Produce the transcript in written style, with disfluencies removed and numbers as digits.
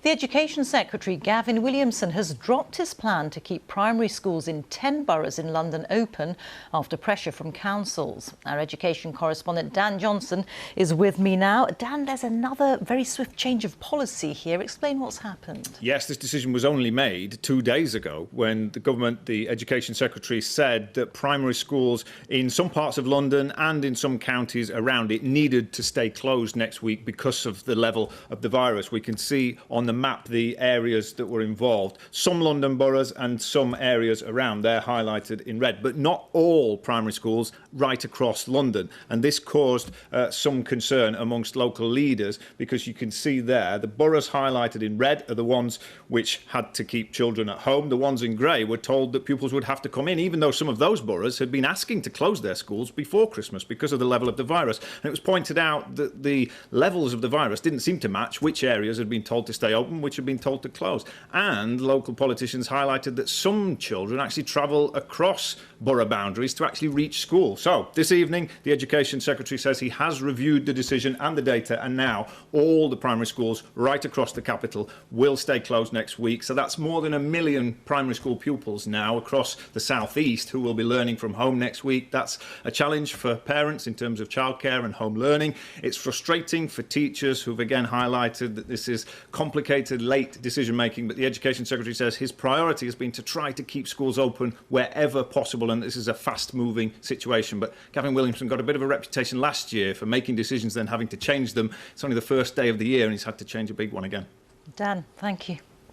The Education Secretary Gavin Williamson has dropped his plan to keep primary schools in 10 boroughs in London open after pressure from councils. Our education correspondent Dan Johnson is with me now. Dan, there's another very swift change of policy here. Explain what's happened. Yes, this decision was only made 2 days ago when the government, the Education Secretary, said that primary schools in some parts of London and in some counties around it needed to stay closed next week because of the level of the virus. We can see on the map the areas that were involved. Some London boroughs and some areas around, they're highlighted in red, but not all primary schools right across London. And this caused some concern amongst local leaders, because you can see there the boroughs highlighted in red are the ones which had to keep children at home. The ones in grey were told that pupils would have to come in, even though some of those boroughs had been asking to close their schools before Christmas because of the level of the virus. And it was pointed out that the levels of the virus didn't seem to match which areas had been told to stay open, which had been told to close. And local politicians highlighted that some children actually travel across borough boundaries to actually reach school. So this evening, the Education Secretary says he has reviewed the decision and the data, and now all the primary schools right across the capital will stay closed next week. So that's more than 1 million primary school pupils now across the southeast who will be learning from home next week. That's a challenge for parents in terms of childcare and home learning. It's frustrating for teachers who've again highlighted that this is complicated, late decision making, but the Education Secretary says his priority has been to try to keep schools open wherever possible, and this is a fast moving situation. But Gavin Williamson got a bit of a reputation last year for making decisions then having to change them. It's only the first day of the year and he's had to change a big one again. Dan, thank you.